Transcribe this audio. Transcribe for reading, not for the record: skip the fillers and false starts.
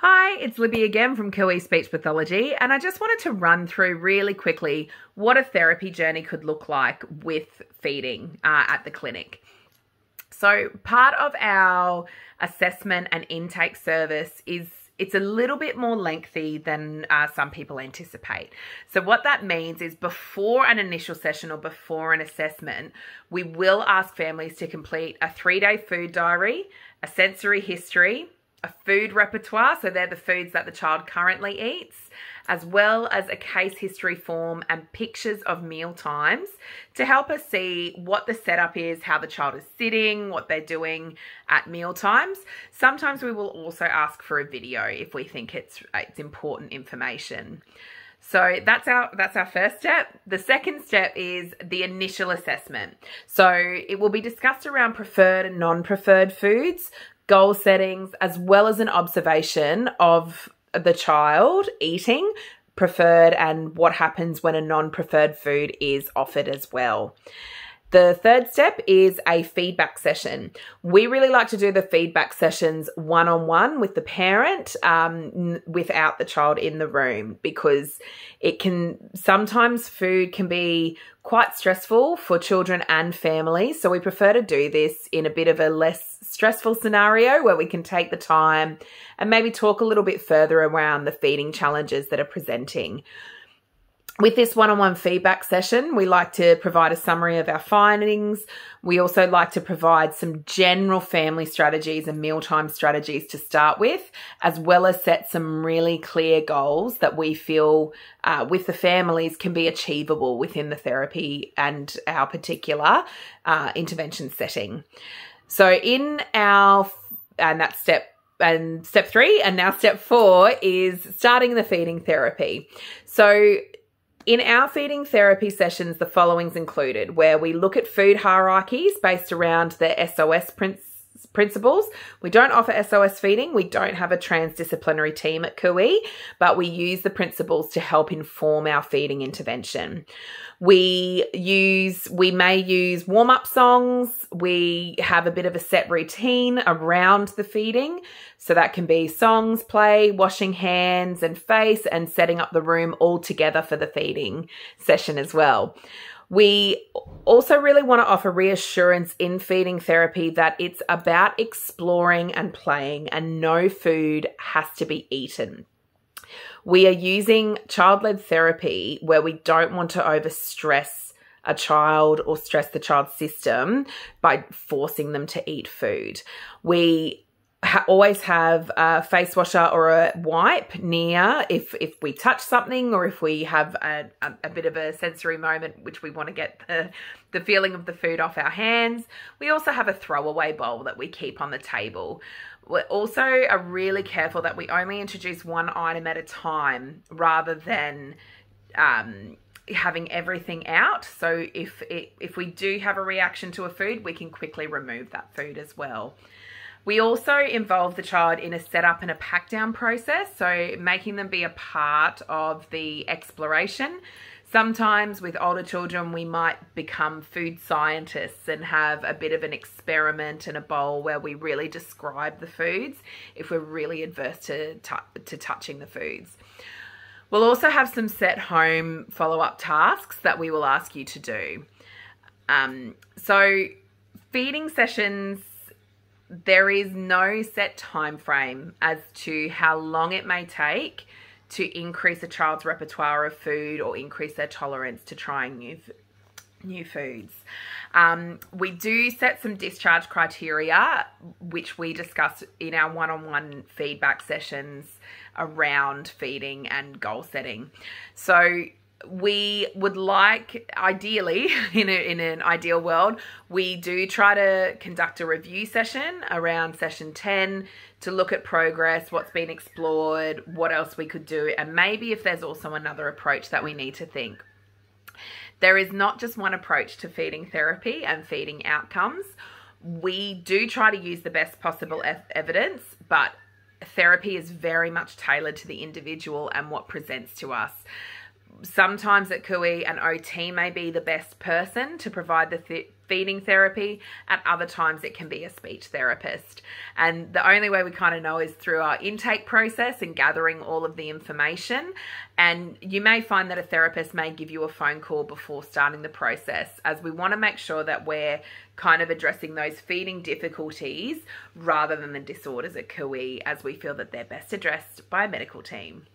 Hi, it's Libby again from Cooey Speech Pathology, and I just wanted to run through really quickly what a therapy journey could look like with feeding at the clinic. So part of our assessment and intake service is it's a little bit more lengthy than some people anticipate. So what that means is before an initial session or before an assessment, we will ask families to complete a 3-day food diary, a sensory history, a food repertoire, so they're the foods that the child currently eats, as well as a case history form and pictures of meal times to help us see what the setup is, how the child is sitting, what they're doing at meal times. Sometimes we will also ask for a video if we think it's important information. So that's our first step. The second step is the initial assessment. So it will be discussed around preferred and non-preferred foods, goal settings, as well as an observation of the child eating preferred and what happens when a non-preferred food is offered as well. The third step is a feedback session. We really like to do the feedback sessions one-on-one with the parent without the child in the room, because sometimes food can be quite stressful for children and families. So we prefer to do this in a bit of a less stressful scenario where we can take the time and maybe talk a little bit further around the feeding challenges that are presenting. With this one-on-one feedback session, we like to provide a summary of our findings. We also like to provide some general family strategies and mealtime strategies to start with, as well as set some really clear goals that we feel with the families can be achievable within the therapy and our particular intervention setting. So that's step 3, and now step 4 is starting the feeding therapy. So in our feeding therapy sessions, the following's included, where we look at food hierarchies based around the SOS principles. We don't offer SOS feeding. We don't have a transdisciplinary team at Cooey, but we use the principles to help inform our feeding intervention. We may use warm-up songs. We have a bit of a set routine around the feeding. So that can be songs, play, washing hands and face, and setting up the room all together for the feeding session as well. We also really want to offer reassurance in feeding therapy that it's about exploring and playing, and no food has to be eaten. We are using child-led therapy where we don't want to overstress a child or stress the child's system by forcing them to eat food. We always have a face washer or a wipe near if we touch something, or if we have a bit of a sensory moment which we want to get the feeling of the food off our hands. We also have a throwaway bowl that we keep on the table. We also are really careful that we only introduce one item at a time rather than having everything out. So if we do have a reaction to a food, we can quickly remove that food as well. We also involve the child in a setup and a pack down process, so making them be a part of the exploration. Sometimes with older children, we might become food scientists and have a bit of an experiment in a bowl where we really describe the foods if we're really adverse to touching the foods. We'll also have some set home follow-up tasks that we will ask you to do. So feeding sessions, there is no set time frame as to how long it may take to increase a child's repertoire of food or increase their tolerance to trying new foods. We do set some discharge criteria, which we discuss in our one-on-one feedback sessions around feeding and goal setting. So we would like, ideally, in an ideal world, we do try to conduct a review session around session 10 to look at progress, what's been explored, what else we could do, and maybe if there's also another approach that we need to think. There is not just one approach to feeding therapy and feeding outcomes. We do try to use the best possible evidence, but therapy is very much tailored to the individual and what presents to us. Sometimes at Cooey, an OT may be the best person to provide the feeding therapy. At other times it can be a speech therapist. And the only way we kind of know is through our intake process and gathering all of the information. And you may find that a therapist may give you a phone call before starting the process, as we want to make sure that we're kind of addressing those feeding difficulties rather than the disorders at COE, as we feel that they're best addressed by a medical team.